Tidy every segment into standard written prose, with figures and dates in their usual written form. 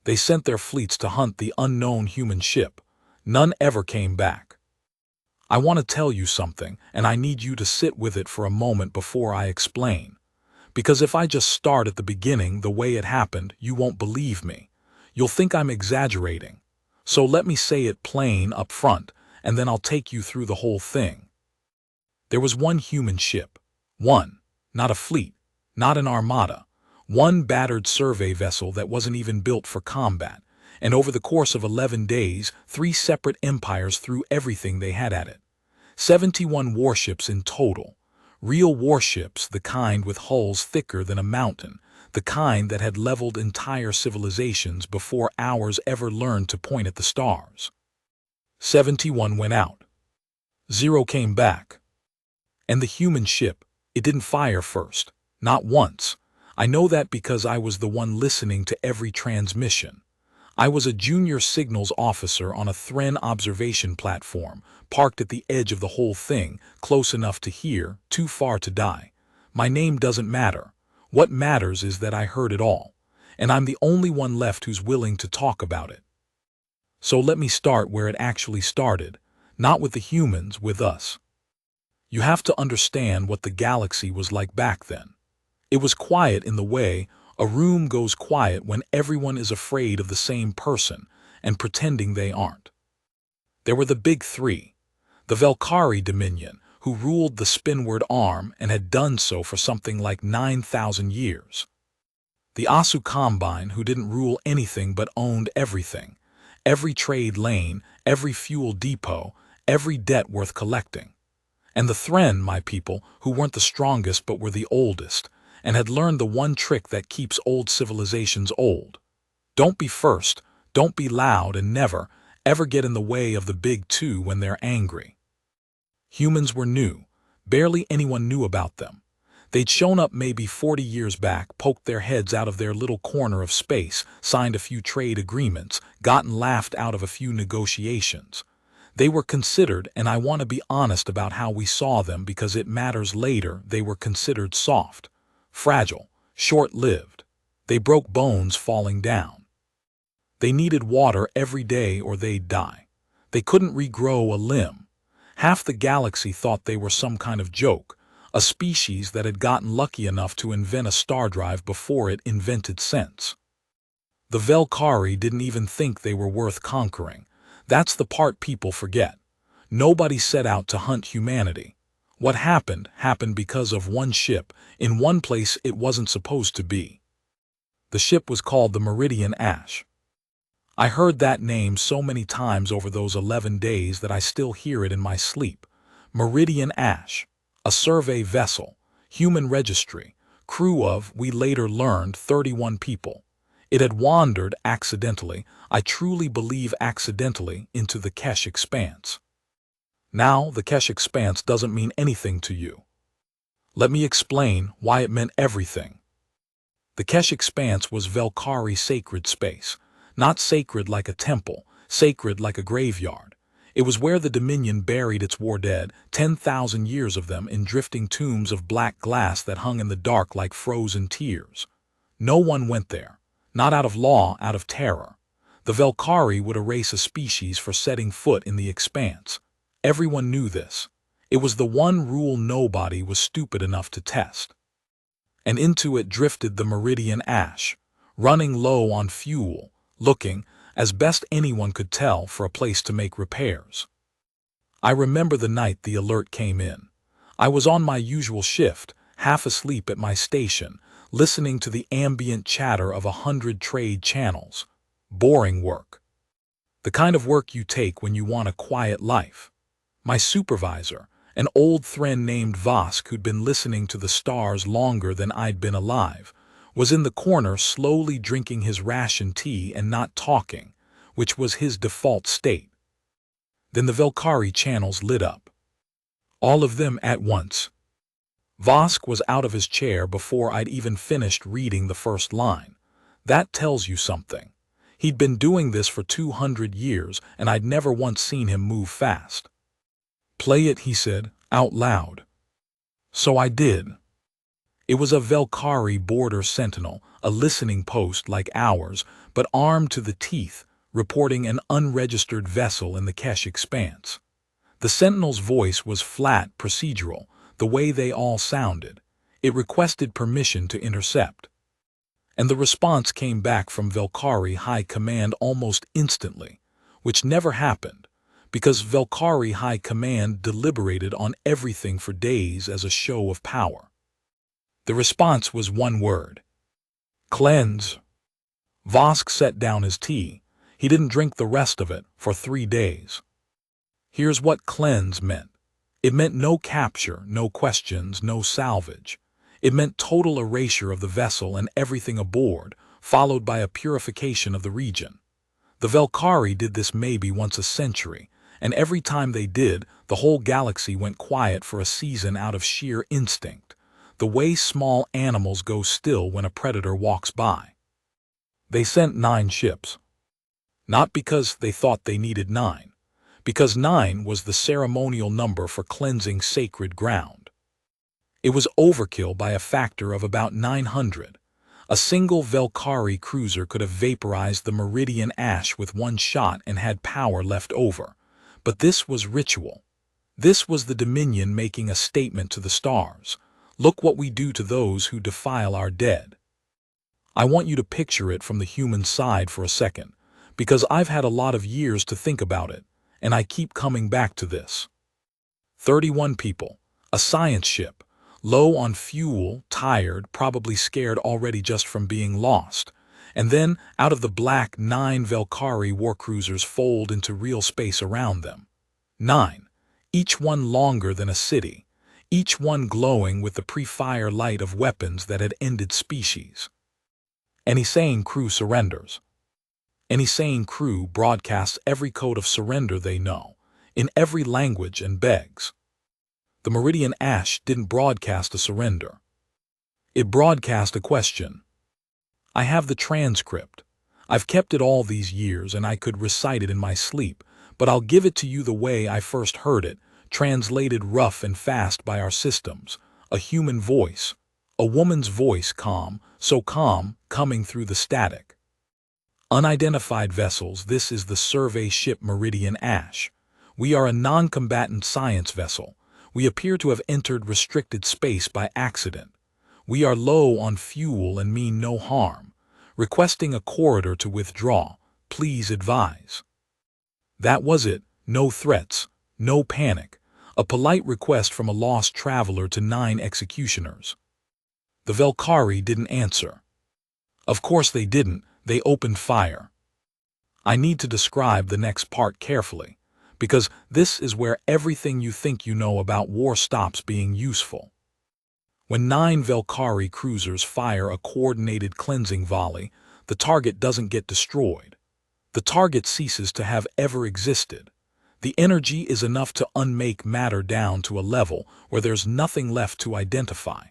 They sent their fleets to hunt the unknown human ship. None ever came back. I want to tell you something, and I need you to sit with it for a moment before I explain. Because if I just start at the beginning the way it happened, you won't believe me. You'll think I'm exaggerating. So let me say it plain up front, and then I'll take you through the whole thing. There was one human ship. One. Not a fleet. Not an armada. One battered survey vessel that wasn't even built for combat. And over the course of 11 days, 3 separate empires threw everything they had at it. 71 warships in total. Real warships, the kind with hulls thicker than a mountain, the kind that had leveled entire civilizations before ours ever learned to point at the stars. 71 went out. 0 came back. And the human ship, it didn't fire first. Not once. I know that because I was the one listening to every transmission. I was a junior signals officer on a Thren observation platform, parked at the edge of the whole thing, close enough to hear, too far to die. My name doesn't matter. What matters is that I heard it all, and I'm the only one left who's willing to talk about it. So let me start where it actually started, not with the humans, with us. You have to understand what the galaxy was like back then. It was quiet in the way a room goes quiet when everyone is afraid of the same person and pretending they aren't. There were the big 3. The Velkari Dominion, who ruled the Spinward Arm and had done so for something like 9,000 years. The Asu Combine, who didn't rule anything but owned everything. Every trade lane, every fuel depot, every debt worth collecting. And the Thren, my people, who weren't the strongest but were the oldest, and had learned the one trick that keeps old civilizations old. Don't be first, don't be loud, and never, ever get in the way of the big 2 when they're angry. Humans were new. Barely anyone knew about them. They'd shown up maybe 40 years back, poked their heads out of their little corner of space, signed a few trade agreements, gotten laughed out of a few negotiations. They were considered, and I want to be honest about how we saw them because it matters later, they were considered soft. Fragile, short-lived. They broke bones falling down. They needed water every day or they'd die. They couldn't regrow a limb. Half the galaxy thought they were some kind of joke, a species that had gotten lucky enough to invent a star drive before it invented sense. The Velkari didn't even think they were worth conquering. That's the part people forget. Nobody set out to hunt humanity. What happened because of one ship, in one place it wasn't supposed to be. The ship was called the Meridian Ash. I heard that name so many times over those 11 days that I still hear it in my sleep. Meridian Ash. A survey vessel, human registry, crew of, we later learned, 31 people. It had wandered accidentally, I truly believe accidentally, into the Kesh Expanse. Now, the Kesh Expanse doesn't mean anything to you. Let me explain why it meant everything. The Kesh Expanse was Velkari sacred space, not sacred like a temple, sacred like a graveyard. It was where the Dominion buried its war dead, 10,000 years of them in drifting tombs of black glass that hung in the dark like frozen tears. No one went there, not out of law, out of terror. The Velkari would erase a species for setting foot in the expanse. Everyone knew this. It was the one rule nobody was stupid enough to test. And into it drifted the Meridian Ash, running low on fuel, looking, as best anyone could tell, for a place to make repairs. I remember the night the alert came in. I was on my usual shift, half asleep at my station, listening to the ambient chatter of 100 trade channels. Boring work. The kind of work you take when you want a quiet life. My supervisor, an old Thren named Vosk who'd been listening to the stars longer than I'd been alive, was in the corner slowly drinking his ration tea and not talking, which was his default state. Then the Velkari channels lit up. All of them at once. Vosk was out of his chair before I'd even finished reading the first line. That tells you something. He'd been doing this for 200 years, and I'd never once seen him move fast. "Play it," he said, out loud. So I did. It was a Velkari border sentinel, a listening post like ours, but armed to the teeth, reporting an unregistered vessel in the Kesh expanse. The sentinel's voice was flat, procedural, the way they all sounded. It requested permission to intercept. And the response came back from Velkari High Command almost instantly, which never happened, because Velkari High Command deliberated on everything for days as a show of power. The response was one word: cleanse. Vosk set down his tea. He didn't drink the rest of it for 3 days. Here's what cleanse meant. It meant no capture, no questions, no salvage. It meant total erasure of the vessel and everything aboard, followed by a purification of the region. The Velkari did this maybe once a century, and every time they did, the whole galaxy went quiet for a season out of sheer instinct, the way small animals go still when a predator walks by. They sent 9 ships. Not because they thought they needed 9, because 9 was the ceremonial number for cleansing sacred ground. It was overkill by a factor of about 900. A single Velkari cruiser could have vaporized the Meridian ash with one shot and had power left over. But this was ritual. This was the Dominion making a statement to the stars. Look what we do to those who defile our dead. I want you to picture it from the human side for a second, because I've had a lot of years to think about it, and I keep coming back to this. 31 people, a science ship, low on fuel, tired, probably scared already just from being lost. And then, out of the black, 9 Velkari warcruisers fold into real space around them. 9, each one longer than a city, each one glowing with the pre-fire light of weapons that had ended species. Any sane crew surrenders. Any sane crew broadcasts every code of surrender they know, in every language, and begs. The Meridian Ash didn't broadcast a surrender. It broadcast a question. I have the transcript. I've kept it all these years and I could recite it in my sleep, but I'll give it to you the way I first heard it, translated rough and fast by our systems. A human voice. A woman's voice, calm, so calm, coming through the static. Unidentified vessels, this is the survey ship Meridian Ash. We are a non-combatant science vessel. We appear to have entered restricted space by accident. We are low on fuel and mean no harm. Requesting a corridor to withdraw. Please advise. That was it. No threats. No panic. A polite request from a lost traveler to 9 executioners. The Velkari didn't answer. Of course they didn't. They opened fire. I need to describe the next part carefully, because this is where everything you think you know about war stops being useful. When 9 Velkari cruisers fire a coordinated cleansing volley, the target doesn't get destroyed. The target ceases to have ever existed. The energy is enough to unmake matter down to a level where there's nothing left to identify.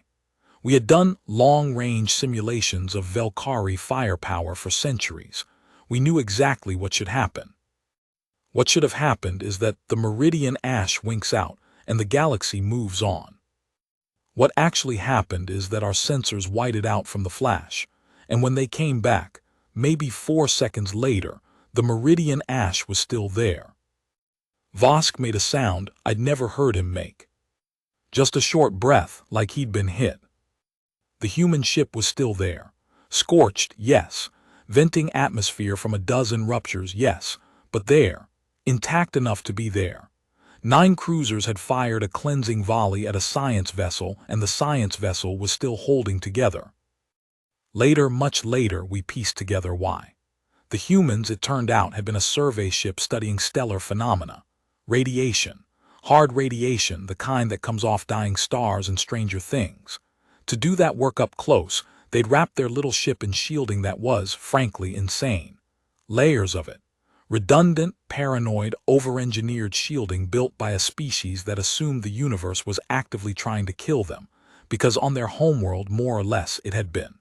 We had done long-range simulations of Velkari firepower for centuries. We knew exactly what should happen. What should have happened is that the Meridian Ash winks out and the galaxy moves on. What actually happened is that our sensors whited out from the flash, and when they came back, maybe 4 seconds later, the Meridian Ash was still there. Vosk made a sound I'd never heard him make. Just a short breath, like he'd been hit. The human ship was still there. Scorched, yes. Venting atmosphere from a dozen ruptures, yes. But there. Intact enough to be there. 9 cruisers had fired a cleansing volley at a science vessel, and the science vessel was still holding together. Later, much later, we pieced together why. The humans, it turned out, had been a survey ship studying stellar phenomena. Radiation. Hard radiation, the kind that comes off dying stars and Stranger Things. To do that work up close, they'd wrapped their little ship in shielding that was, frankly, insane. Layers of it. Redundant, paranoid, over-engineered shielding built by a species that assumed the universe was actively trying to kill them, because on their homeworld, more or less, it had been.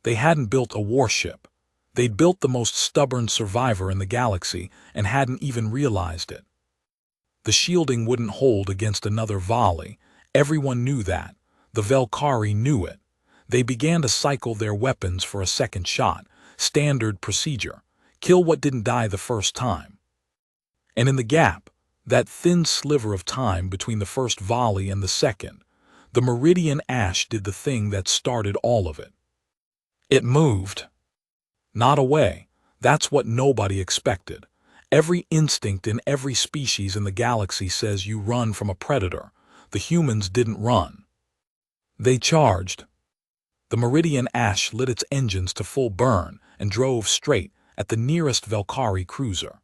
They hadn't built a warship. They'd built the most stubborn survivor in the galaxy and hadn't even realized it. The shielding wouldn't hold against another volley. Everyone knew that. The Velkari knew it. They began to cycle their weapons for a second shot, standard procedure. Kill what didn't die the first time. And in the gap, that thin sliver of time between the first volley and the second, the Meridian Ash did the thing that started all of it. It moved. Not away. That's what nobody expected. Every instinct in every species in the galaxy says you run from a predator. The humans didn't run. They charged. The Meridian Ash lit its engines to full burn and drove straight at the nearest Velkari cruiser.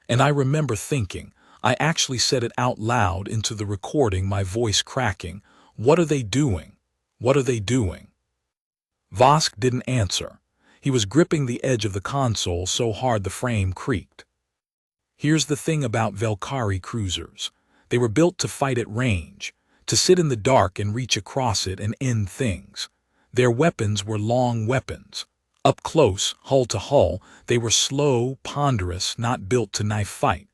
And I remember thinking, I actually said it out loud into the recording, my voice cracking, "What are they doing? What are they doing?" Vosk didn't answer. He was gripping the edge of the console so hard the frame creaked. Here's the thing about Velkari cruisers. They were built to fight at range, to sit in the dark and reach across it and end things. Their weapons were long weapons. Up close, hull to hull, they were slow, ponderous, not built to knife fight.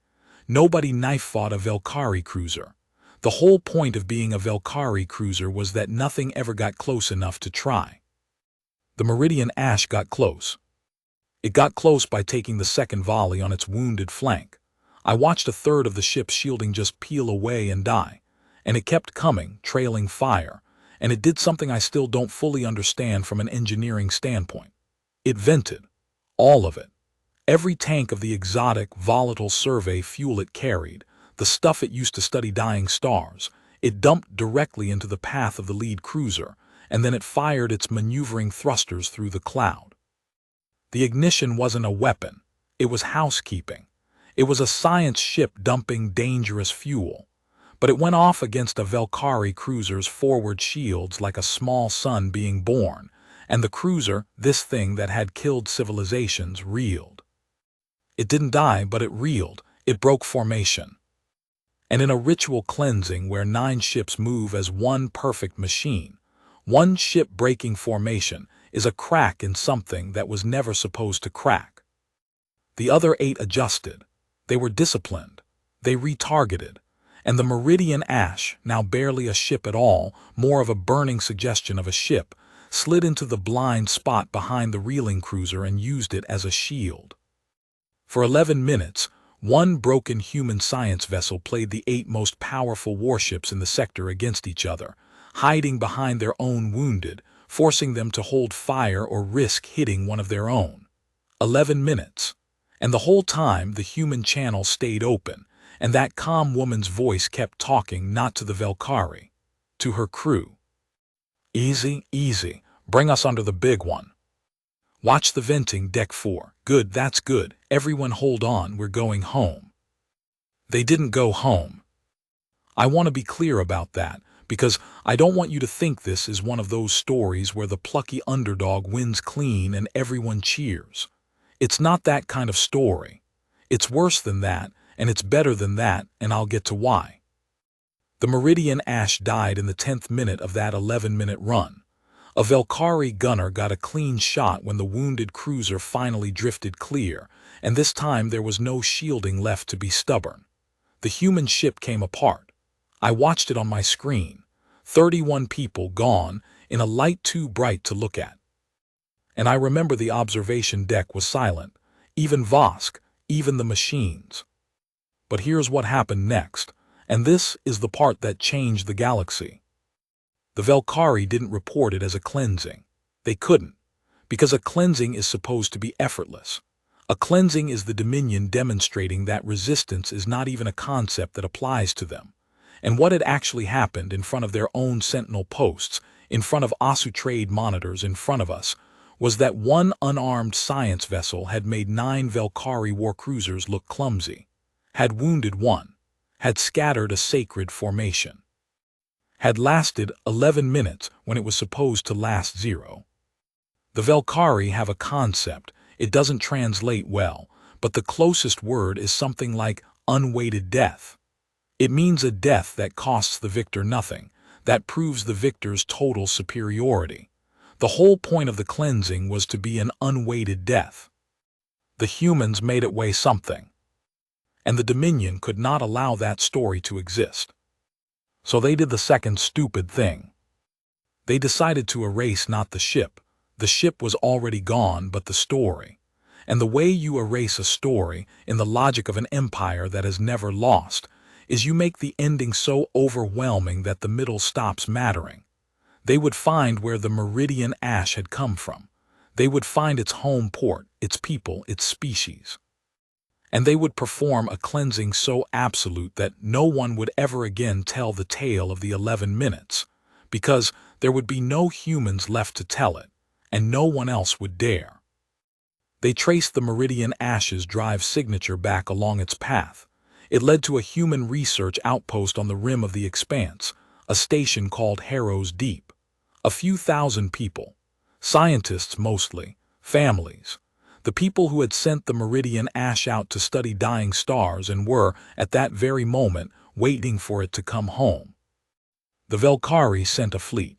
Nobody knife fought a Velkari cruiser. The whole point of being a Velkari cruiser was that nothing ever got close enough to try. The Meridian Ash got close. It got close by taking the second volley on its wounded flank. I watched a third of the ship's shielding just peel away and die. And it kept coming, trailing fire. And it did something I still don't fully understand from an engineering standpoint. It vented. All of it. Every tank of the exotic, volatile survey fuel it carried, the stuff it used to study dying stars, it dumped directly into the path of the lead cruiser, and then it fired its maneuvering thrusters through the cloud. The ignition wasn't a weapon. It was housekeeping. It was a science ship dumping dangerous fuel. But it went off against a Velkari cruiser's forward shields like a small sun being born, and the cruiser, this thing that had killed civilizations, reeled. It didn't die, but it reeled. It broke formation. And in a ritual cleansing where 9 ships move as one perfect machine, one ship breaking formation is a crack in something that was never supposed to crack. The other 8 adjusted. They were disciplined. They retargeted. And the Meridian Ash, now barely a ship at all, more of a burning suggestion of a ship, slid into the blind spot behind the reeling cruiser and used it as a shield. For 11 minutes, one broken human science vessel played the 8 most powerful warships in the sector against each other, hiding behind their own wounded, forcing them to hold fire or risk hitting one of their own. 11 minutes. And the whole time the human channel stayed open, and that calm woman's voice kept talking not to the Velkari, to her crew. "Easy, easy. Bring us under the big one. Watch the venting, deck 4. Good, that's good. Everyone hold on, we're going home." They didn't go home. I want to be clear about that, because I don't want you to think this is one of those stories where the plucky underdog wins clean and everyone cheers. It's not that kind of story. It's worse than that, and it's better than that, and I'll get to why. The Meridian Ash died in the 10th minute of that 11-minute run. A Velkari gunner got a clean shot when the wounded cruiser finally drifted clear, and this time there was no shielding left to be stubborn. The human ship came apart. I watched it on my screen. 31 people gone in a light too bright to look at. And I remember the observation deck was silent, even Vosk, even the machines. But here's what happened next, and this is the part that changed the galaxy. The Velkari didn't report it as a cleansing. They couldn't, because a cleansing is supposed to be effortless. A cleansing is the Dominion demonstrating that resistance is not even a concept that applies to them. And what had actually happened in front of their own sentinel posts, in front of Asu trade monitors in front of us, was that one unarmed science vessel had made 9 Velkari war cruisers look clumsy, had wounded one, had scattered a sacred formation, had lasted 11 minutes when it was supposed to last 0. The Velkari have a concept. It doesn't translate well, but the closest word is something like unweighted death. It means a death that costs the victor nothing, that proves the victor's total superiority. The whole point of the cleansing was to be an unweighted death. The humans made it weigh something, and the Dominion could not allow that story to exist. So they did the second stupid thing. They decided to erase not the ship. The ship was already gone, but the story. And the way you erase a story, in the logic of an empire that has never lost, is you make the ending so overwhelming that the middle stops mattering. They would find where the Meridian ash had come from. They would find its home port, its people, its species. And they would perform a cleansing so absolute that no one would ever again tell the tale of the 11 minutes, because there would be no humans left to tell it, and no one else would dare. They traced the Meridian Ash's drive signature back along its path. It led to a human research outpost on the rim of the expanse, a station called Harrow's Deep. A few thousand people, scientists mostly, families, the people who had sent the Meridian Ash out to study dying stars and were, at that very moment, waiting for it to come home. The Velkari sent a fleet.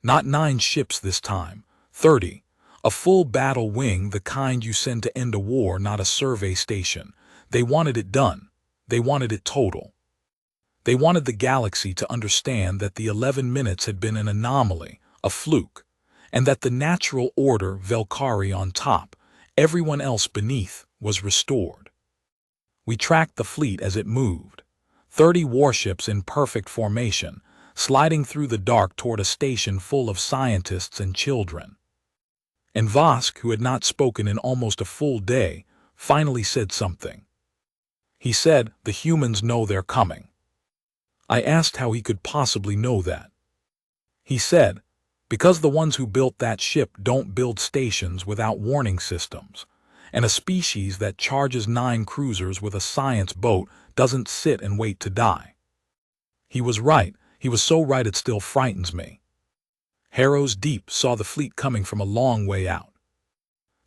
Not 9 ships this time, 30. A full battle wing, the kind you send to end a war, not a survey station. They wanted it done. They wanted it total. They wanted the galaxy to understand that the 11 minutes had been an anomaly, a fluke, and that the natural order, Velkari on top, everyone else beneath, was restored. We tracked the fleet as it moved. 30 warships in perfect formation, sliding through the dark toward a station full of scientists and children. And Vosk, who had not spoken in almost a full day, finally said something. He said, "The humans know they're coming." I asked how he could possibly know that. He said, "Because the ones who built that ship don't build stations without warning systems, and a species that charges 9 cruisers with a science boat doesn't sit and wait to die." He was right. He was so right it still frightens me. Harrow's Deep saw the fleet coming from a long way out.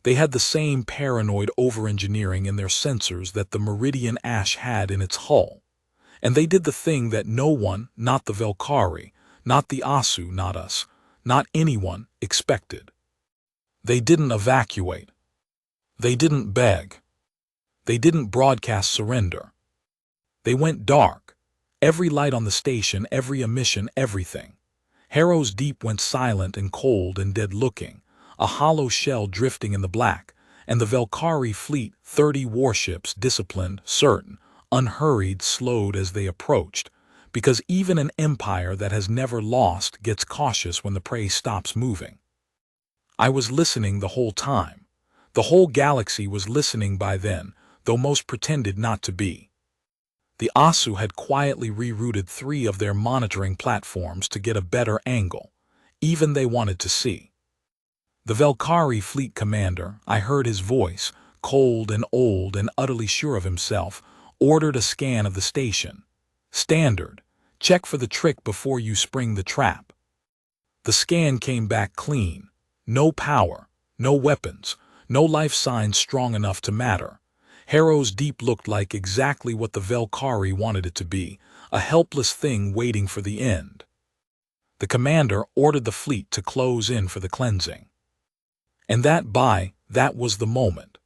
They had the same paranoid over-engineering in their sensors that the Meridian Ash had in its hull. And they did the thing that no one, not the Velkari, not the Asu, not us, not anyone, expected. They didn't evacuate. They didn't beg. They didn't broadcast surrender. They went dark. Every light on the station, every emission, everything. Harrow's Deep went silent and cold and dead-looking, a hollow shell drifting in the black, and the Velkari fleet, 30 warships, disciplined, certain, unhurried, slowed as they approached, because even an empire that has never lost gets cautious when the prey stops moving. I was listening the whole time. The whole galaxy was listening by then, though most pretended not to be. The Asu had quietly rerouted 3 of their monitoring platforms to get a better angle. Even they wanted to see. The Velkari fleet commander, I heard his voice, cold and old and utterly sure of himself, ordered a scan of the station. Standard. Check for the trick before you spring the trap. The scan came back clean. No power, no weapons, no life signs strong enough to matter. Harrow's Deep looked like exactly what the Velkari wanted it to be, a helpless thing waiting for the end. The commander ordered the fleet to close in for the cleansing. And that was the moment.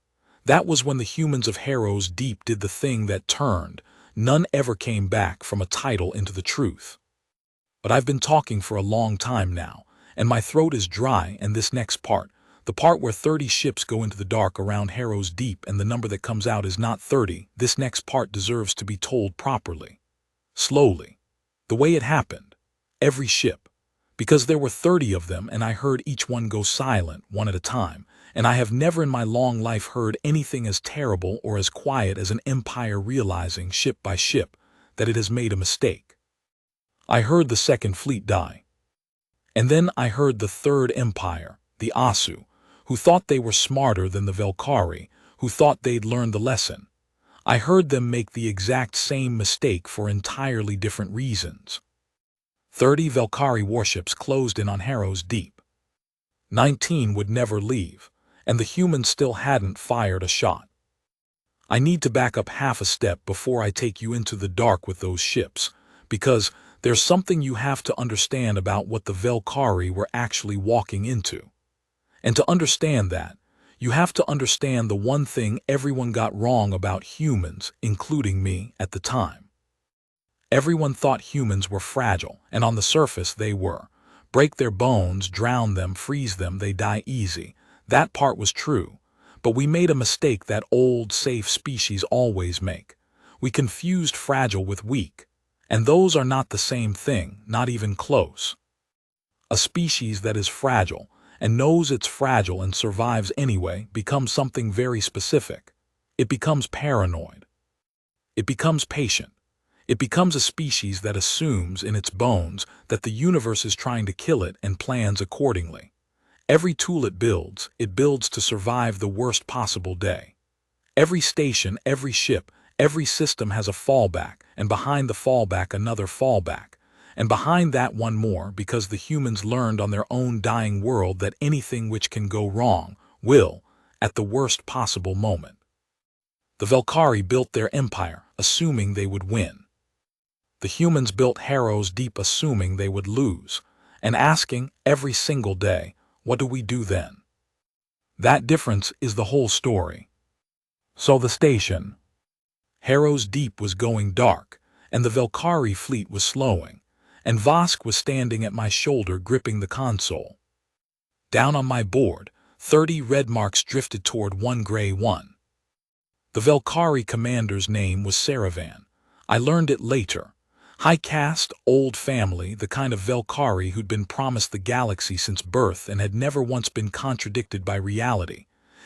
That was when the humans of Harrow's Deep did the thing that turned, none ever came back from a title into the truth. But I've been talking for a long time now, and my throat is dry, and this next part, the part where 30 ships go into the dark around Harrow's Deep and the number that comes out is not 30, this next part deserves to be told properly. Slowly. The way it happened. Every ship. Because there were 30 of them and I heard each one go silent, one at a time, and I have never in my long life heard anything as terrible or as quiet as an empire realizing, ship by ship, that it has made a mistake. I heard the second fleet die. And then I heard the third empire, the Asu, who thought they were smarter than the Velkari, who thought they'd learned the lesson. I heard them make the exact same mistake for entirely different reasons. 30 Velkari warships closed in on Harrow's Deep. 19 would never leave, and the humans still hadn't fired a shot. I need to back up half a step before I take you into the dark with those ships, because there's something you have to understand about what the Velkari were actually walking into. And to understand that, you have to understand the one thing everyone got wrong about humans, including me, at the time. Everyone thought humans were fragile, and on the surface they were. Break their bones, drown them, freeze them, they die easy. That part was true. But we made a mistake that old, safe species always make. We confused fragile with weak. And those are not the same thing, not even close. A species that is fragile, and knows it's fragile and survives anyway, becomes something very specific. It becomes paranoid. It becomes patient. It becomes a species that assumes in its bones that the universe is trying to kill it and plans accordingly. Every tool it builds to survive the worst possible day. Every station, every ship, every system has a fallback, and behind the fallback another fallback, and behind that one more, because the humans learned on their own dying world that anything which can go wrong will, at the worst possible moment. The Velkhari built their empire, assuming they would win. The humans built Harrow's Deep assuming they would lose, and asking every single day, what do we do then? That difference is the whole story. So the station. Harrow's Deep was going dark, and the Velkhari fleet was slowing, and Vosk was standing at my shoulder gripping the console. Down on my board, 30 red marks drifted toward one gray one. The Velkhari commander's name was Saravan. I learned it later. High caste, old family, the kind of Velkhari who'd been promised the galaxy since birth and had never once been contradicted by reality.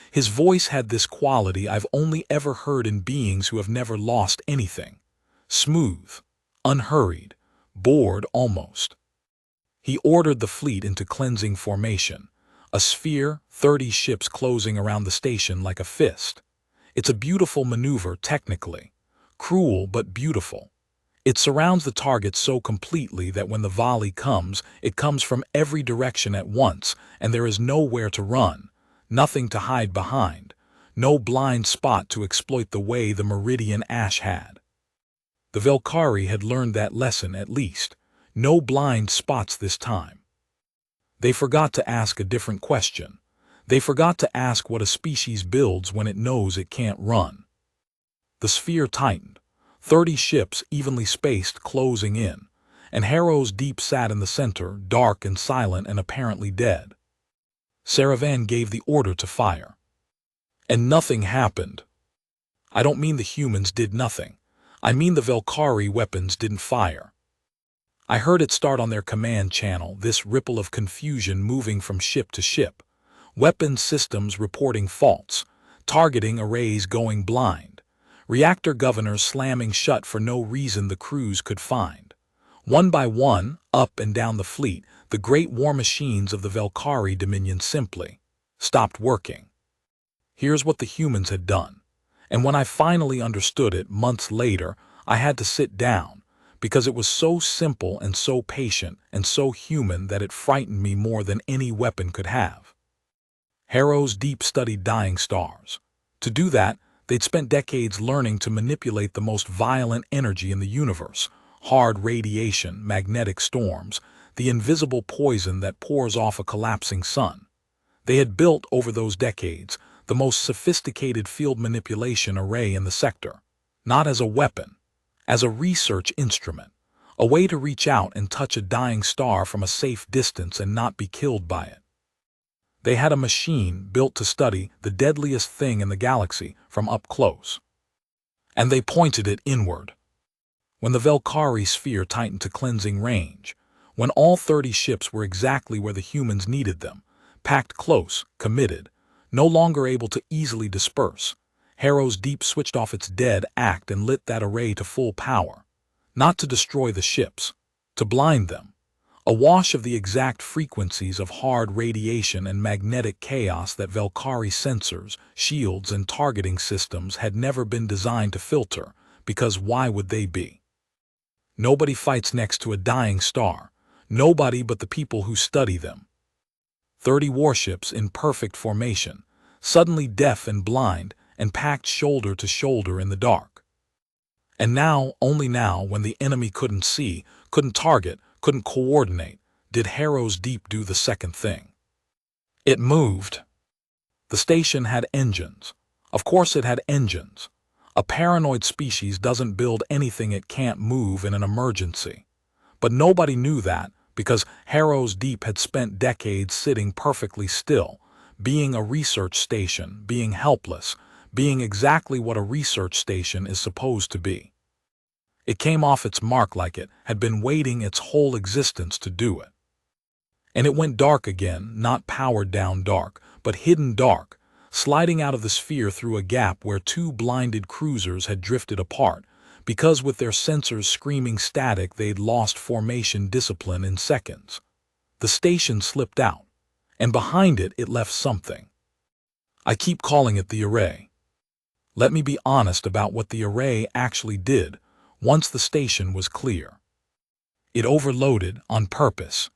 His voice had this quality I've only ever heard in beings who have never lost anything. Smooth, unhurried, bored almost. He ordered the fleet into cleansing formation. A sphere, 30 ships closing around the station like a fist. It's a beautiful maneuver technically. Cruel but beautiful. It surrounds the target so completely that when the volley comes, it comes from every direction at once, and there is nowhere to run, nothing to hide behind, no blind spot to exploit the way the Meridian Ash had. The Velkhari had learned that lesson at least. No blind spots this time. They forgot to ask a different question. They forgot to ask what a species builds when it knows it can't run. The sphere tightened. 30 ships evenly spaced closing in, and Harrow's Deep sat in the center, dark and silent and apparently dead. Saravan gave the order to fire. And nothing happened. I don't mean the humans did nothing. I mean the Velkhari weapons didn't fire. I heard it start on their command channel, this ripple of confusion moving from ship to ship. Weapons systems reporting faults, targeting arrays going blind. Reactor governors slamming shut for no reason the crews could find. One by one, up and down the fleet, the great war machines of the Velkhari Dominion simply stopped working. Here's what the humans had done. And when I finally understood it months later, I had to sit down, because it was so simple and so patient and so human that it frightened me more than any weapon could have. Harrow's Deep studied dying stars. To do that, they'd spent decades learning to manipulate the most violent energy in the universe, hard radiation, magnetic storms, the invisible poison that pours off a collapsing sun. They had built over those decades the most sophisticated field manipulation array in the sector, not as a weapon, as a research instrument, a way to reach out and touch a dying star from a safe distance and not be killed by it. They had a machine built to study the deadliest thing in the galaxy from up close. And they pointed it inward. When the Velkhari sphere tightened to cleansing range, when all 30 ships were exactly where the humans needed them, packed close, committed, no longer able to easily disperse, Harrow's Deep switched off its dead act and lit that array to full power. Not to destroy the ships, to blind them. A wash of the exact frequencies of hard radiation and magnetic chaos that Velkhari sensors, shields, and targeting systems had never been designed to filter, because why would they be? Nobody fights next to a dying star, nobody but the people who study them. 30 warships in perfect formation, suddenly deaf and blind and packed shoulder to shoulder in the dark. And now, only now, when the enemy couldn't see, couldn't target, couldn't coordinate, did Harrow's Deep do the second thing. It moved. The station had engines. Of course it had engines. A paranoid species doesn't build anything it can't move in an emergency. But nobody knew that because Harrow's Deep had spent decades sitting perfectly still, being a research station, being helpless, being exactly what a research station is supposed to be. It came off its mark like it had been waiting its whole existence to do it. And it went dark again, not powered down dark, but hidden dark, sliding out of the sphere through a gap where two blinded cruisers had drifted apart, because with their sensors screaming static they'd lost formation discipline in seconds. The station slipped out, and behind it left something. I keep calling it the array. Let me be honest about what the array actually did once the station was clear. It overloaded on purpose.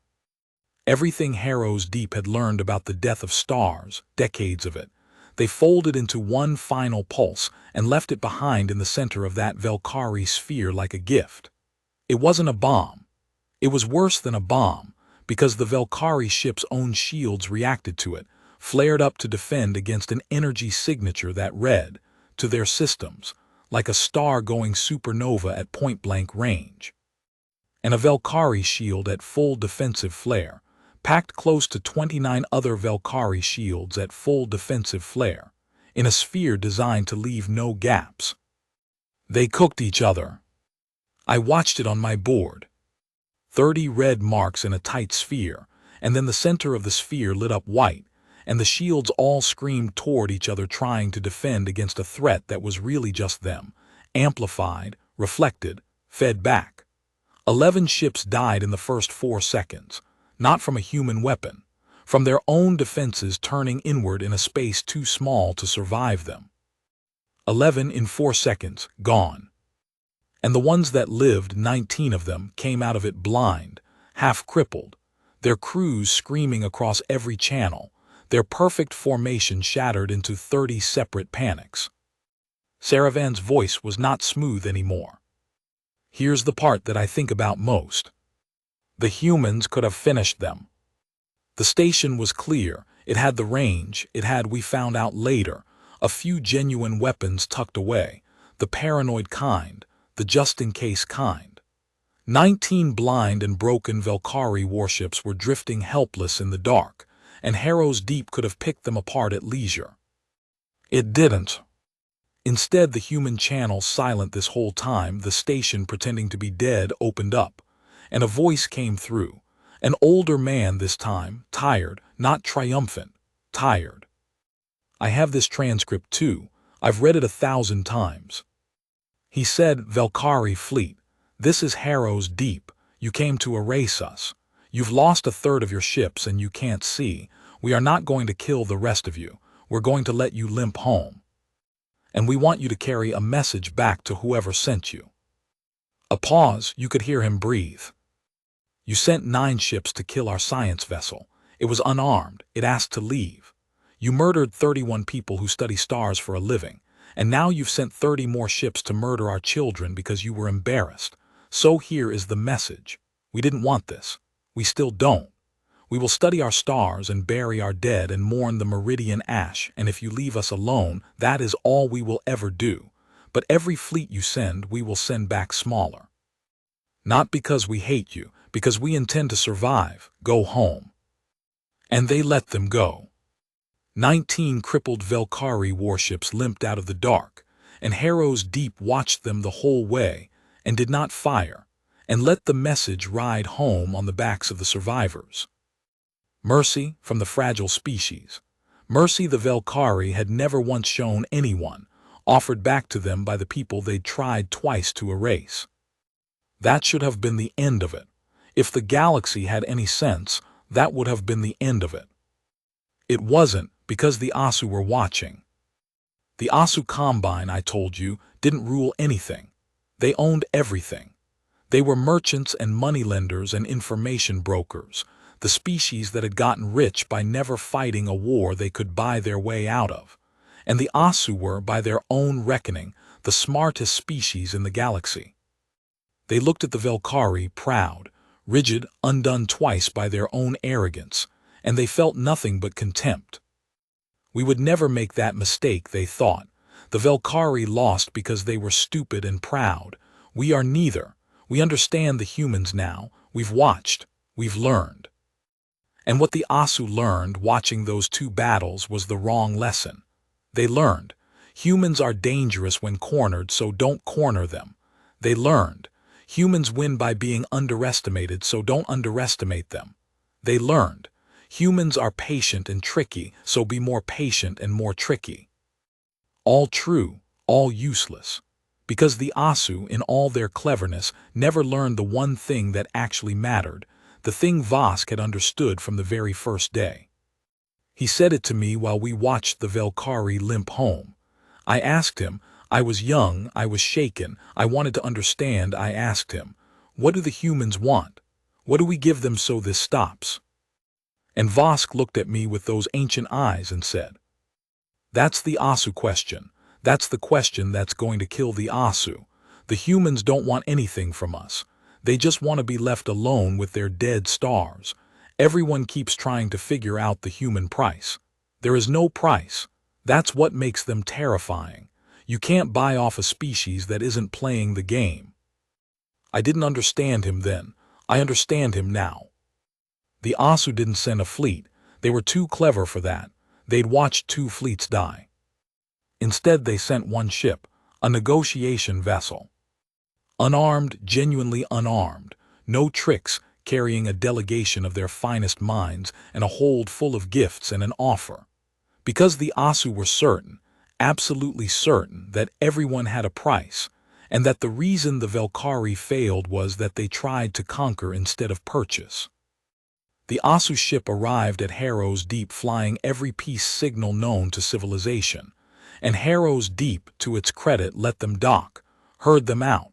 Everything Harrow's Deep had learned about the death of stars, decades of it, they folded into one final pulse and left it behind in the center of that Velkari sphere like a gift. It wasn't a bomb. It was worse than a bomb, because the Velkari ship's own shields reacted to it, flared up to defend against an energy signature that read, to their systems, like a star going supernova at point-blank range. And a Velkari shield at full defensive flare, packed close to 29 other Velkari shields at full defensive flare, in a sphere designed to leave no gaps. They cooked each other. I watched it on my board. 30 red marks in a tight sphere, and then the center of the sphere lit up white, and the shields all screamed toward each other trying to defend against a threat that was really just them, amplified, reflected, fed back. 11 ships died in the first 4 seconds. Not from a human weapon, from their own defenses turning inward in a space too small to survive them. 11 in 4 seconds, gone. And the ones that lived, 19 of them, came out of it blind, half-crippled, their crews screaming across every channel, their perfect formation shattered into 30 separate panics. Saravan's voice was not smooth anymore. Here's the part that I think about most. The humans could have finished them. The station was clear, it had the range, it had, we found out later, a few genuine weapons tucked away, the paranoid kind, the just-in-case kind. 19 blind and broken Velkari warships were drifting helpless in the dark, and Harrow's Deep could have picked them apart at leisure. It didn't. Instead, the human channel silent this whole time, the station pretending to be dead opened up, and a voice came through, an older man this time, tired, not triumphant, tired. I have this transcript too, I've read it 1,000 times. He said, Velkari fleet, this is Harrow's Deep, you came to erase us. You've lost 1/3 of your ships and you can't see. We are not going to kill the rest of you, we're going to let you limp home. And we want you to carry a message back to whoever sent you. A pause, you could hear him breathe. You sent 9 ships to kill our science vessel. It was unarmed, it asked to leave. You murdered 31 people who study stars for a living, and now you've sent 30 more ships to murder our children because you were embarrassed. So here is the message. We didn't want this. We still don't. We will study our stars and bury our dead and mourn the meridian ash, and if you leave us alone, that is all we will ever do. But every fleet you send, we will send back smaller. Not because we hate you, because we intend to survive, go home. And they let them go. 19 crippled Velkari warships limped out of the dark, and Harrow's Deep watched them the whole way, and did not fire, and let the message ride home on the backs of the survivors. Mercy from the fragile species. Mercy the Velkari had never once shown anyone, offered back to them by the people they'd tried twice to erase. That should have been the end of it. If the galaxy had any sense, that would have been the end of it. It wasn't, because the Asu were watching. The Asu Combine, I told you, didn't rule anything. They owned everything. They were merchants and moneylenders and information brokers, the species that had gotten rich by never fighting a war they could buy their way out of. And the Asu were, by their own reckoning, the smartest species in the galaxy. They looked at the Velkari proud, rigid, undone twice by their own arrogance, and they felt nothing but contempt. We would never make that mistake, they thought. The Velkari lost because they were stupid and proud. We are neither. We understand the humans now. We've watched. We've learned. And what the Asu learned watching those two battles was the wrong lesson. They learned, humans are dangerous when cornered, so don't corner them. They learned, humans win by being underestimated, so don't underestimate them. They learned, humans are patient and tricky, so be more patient and more tricky. All true, all useless. Because the Asu, in all their cleverness, never learned the one thing that actually mattered, the thing Vosk had understood from the very first day. He said it to me while we watched the Valkyrie limp home. I asked him, I was young, I was shaken, I wanted to understand. I asked him, what do the humans want? What do we give them so this stops? And Vosk looked at me with those ancient eyes and said, that's the Asu question. That's the question that's going to kill the Asu. The humans don't want anything from us. They just want to be left alone with their dead stars. Everyone keeps trying to figure out the human price. There is no price. That's what makes them terrifying. You can't buy off a species that isn't playing the game. I didn't understand him then. I understand him now. The Asu didn't send a fleet. They were too clever for that. They'd watched 2 fleets die. Instead, they sent one ship, a negotiation vessel. Unarmed, genuinely unarmed, no tricks, carrying a delegation of their finest minds and a hold full of gifts and an offer. Because the Asu were certain, absolutely certain, that everyone had a price, and that the reason the Valkyrie failed was that they tried to conquer instead of purchase. The Asu ship arrived at Harrow's Deep flying every peace signal known to civilization, and Harrow's Deep, to its credit, let them dock, heard them out.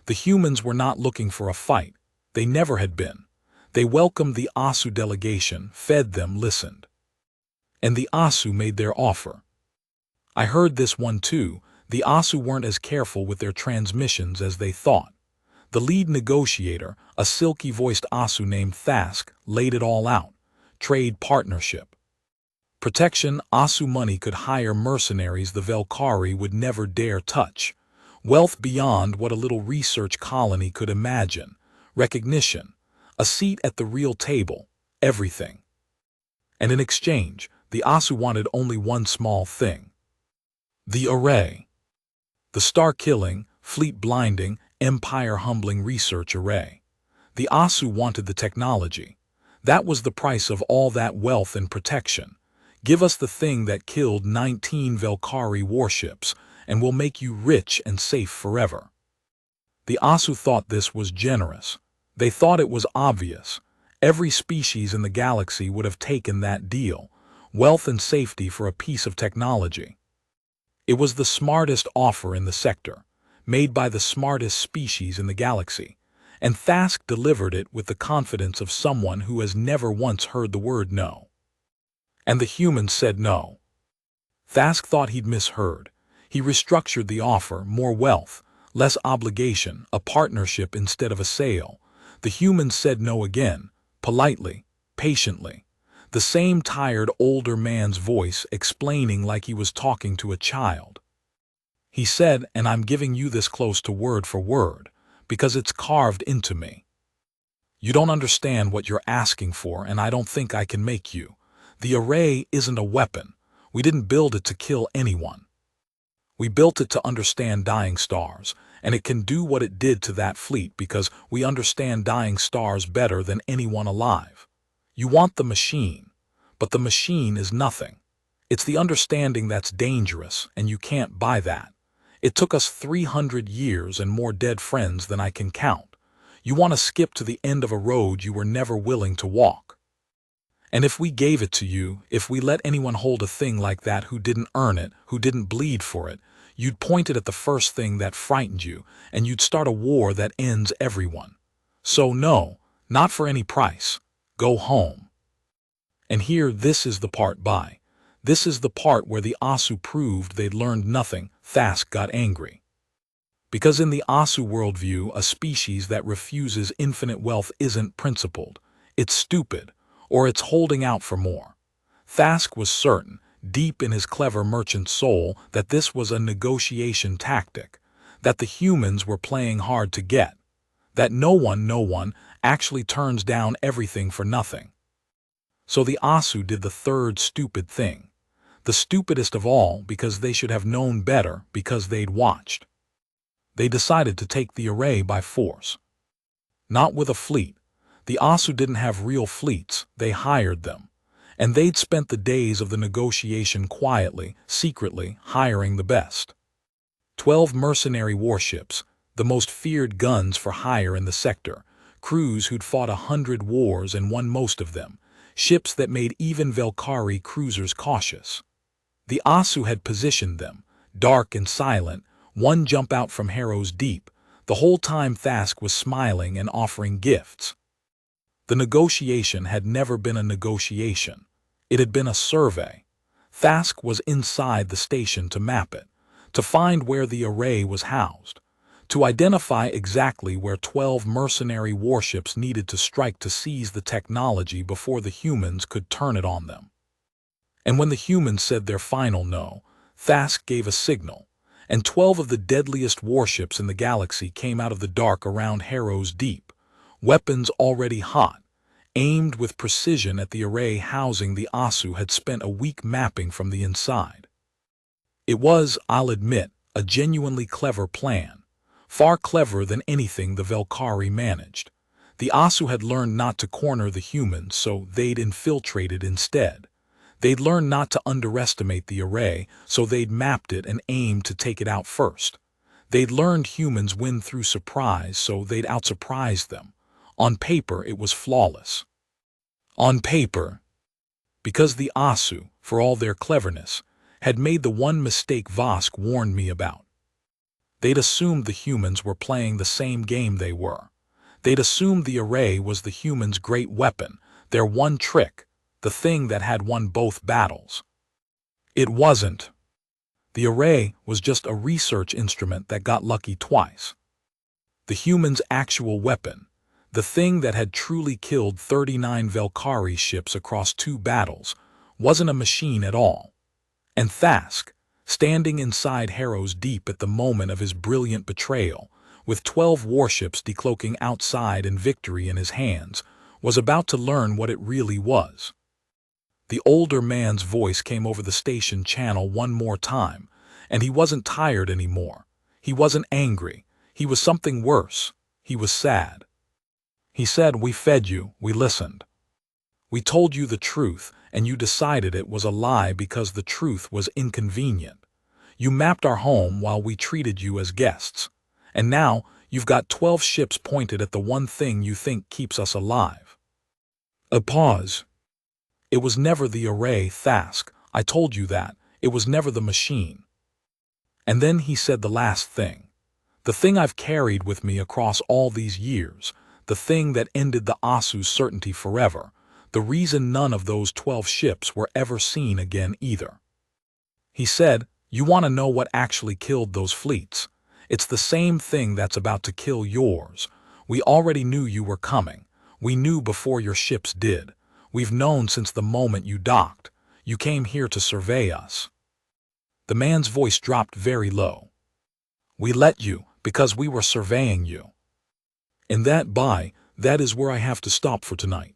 The humans were not looking for a fight. They never had been. They welcomed the Asu delegation, fed them, listened. And the Asu made their offer. I heard this one too. The Asu weren't as careful with their transmissions as they thought. The lead negotiator, a silky-voiced Asu named Thask, laid it all out. Trade partnership. Protection. Asu money could hire mercenaries the Valkyrie would never dare touch. Wealth beyond what a little research colony could imagine. Recognition. A seat at the real table. Everything. And in exchange, the Asu wanted only one small thing. The array. The star-killing, fleet-blinding, empire-humbling research array. The Asu wanted the technology. That was the price of all that wealth and protection. Give us the thing that killed 19 Valkyrie warships, and we'll make you rich and safe forever. The Asu thought this was generous. They thought it was obvious. Every species in the galaxy would have taken that deal. Wealth and safety for a piece of technology. It was the smartest offer in the sector, made by the smartest species in the galaxy, and Thask delivered it with the confidence of someone who has never once heard the word no. And the humans said no. Thask thought he'd misheard. He restructured the offer, more wealth, less obligation, a partnership instead of a sale. The humans said no again, politely, patiently. The same tired older man's voice explaining like he was talking to a child. He said, and I'm giving you this close to word for word, because it's carved into me. You don't understand what you're asking for, and I don't think I can make you. The array isn't a weapon. We didn't build it to kill anyone. We built it to understand dying stars, and it can do what it did to that fleet because we understand dying stars better than anyone alive. You want the machine, but the machine is nothing. It's the understanding that's dangerous, and you can't buy that. It took us 300 years and more dead friends than I can count. You want to skip to the end of a road you were never willing to walk. And if we gave it to you, if we let anyone hold a thing like that who didn't earn it, who didn't bleed for it, you'd point it at the first thing that frightened you, and you'd start a war that ends everyone. So no, not for any price. Go home. And here, this is the part by. This is the part where the Asu proved they'd learned nothing. Thask got angry. Because in the Asu worldview, a species that refuses infinite wealth isn't principled. It's stupid, or it's holding out for more. Thask was certain, deep in his clever merchant soul, that this was a negotiation tactic, that the humans were playing hard to get, that no one actually turns down everything for nothing. So the Asu did the third stupid thing. The stupidest of all, because they should have known better, because they'd watched. They decided to take the array by force. Not with a fleet. The Asu didn't have real fleets, they hired them. And they'd spent the days of the negotiation quietly, secretly, hiring the best. 12 mercenary warships, the most feared guns for hire in the sector, crews who'd fought 100 wars and won most of them, ships that made even Velkari cruisers cautious. The Asu had positioned them, dark and silent, one jump out from Harrow's Deep, the whole time Thask was smiling and offering gifts. The negotiation had never been a negotiation. It had been a survey. Thask was inside the station to map it, to find where the array was housed, to identify exactly where 12 mercenary warships needed to strike to seize the technology before the humans could turn it on them. And when the humans said their final no, Thask gave a signal, and 12 of the deadliest warships in the galaxy came out of the dark around Harrow's Deep, weapons already hot, aimed with precision at the array housing the Asu had spent a week mapping from the inside. It was, I'll admit, a genuinely clever plan, far cleverer than anything the Velkari managed. The Asu had learned not to corner the humans, so they'd infiltrated instead. They'd learned not to underestimate the array, so they'd mapped it and aimed to take it out first. They'd learned humans win through surprise, so they'd outsurprise them. On paper, it was flawless. On paper. Because the Asu, for all their cleverness, had made the one mistake Vosk warned me about. They'd assumed the humans were playing the same game they were. They'd assumed the array was the humans' great weapon, their one trick, the thing that had won both battles. It wasn't. The array was just a research instrument that got lucky twice. The humans' actual weapon, the thing that had truly killed 39 Velkari ships across 2 battles, wasn't a machine at all. And Thask, standing inside Harrow's Deep at the moment of his brilliant betrayal, with 12 warships decloaking outside and victory in his hands, was about to learn what it really was. The older man's voice came over the station channel one more time, and he wasn't tired anymore. He wasn't angry. He was something worse. He was sad. He said, "We fed you, we listened. We told you the truth, and you decided it was a lie because the truth was inconvenient. You mapped our home while we treated you as guests. And now you've got 12 ships pointed at the one thing you think keeps us alive." A pause. "It was never the array, Thask. I told you that. It was never the machine." And then he said the last thing. The thing I've carried with me across all these years, the thing that ended the Asu's certainty forever, the reason none of those 12 ships were ever seen again either. He said, "You want to know what actually killed those fleets? It's the same thing that's about to kill yours. We already knew you were coming. We knew before your ships did. We've known since the moment you docked. You came here to survey us." The man's voice dropped very low. "We let you because we were surveying you. And that is where I have to stop for tonight.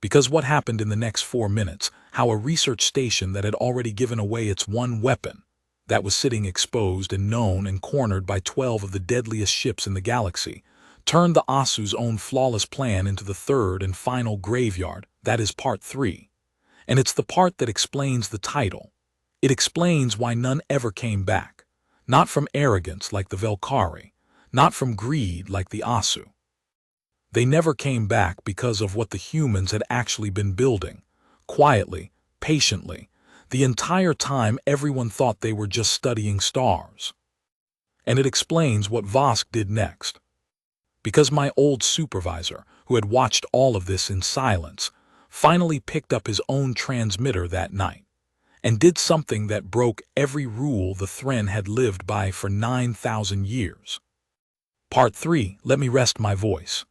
Because what happened in the next 4 minutes, how a research station that had already given away its one weapon, that was sitting exposed and known and cornered by 12 of the deadliest ships in the galaxy, turned the Asu's own flawless plan into the third and final graveyard. That is part 3. And it's the part that explains the title. It explains why none ever came back. Not from arrogance like the Velkari, not from greed like the Asu. They never came back because of what the humans had actually been building, quietly, patiently. The entire time everyone thought they were just studying stars. And it explains what Vosk did next. Because my old supervisor, who had watched all of this in silence, finally picked up his own transmitter that night, and did something that broke every rule the Thren had lived by for 9,000 years. Part 3, let me rest my voice.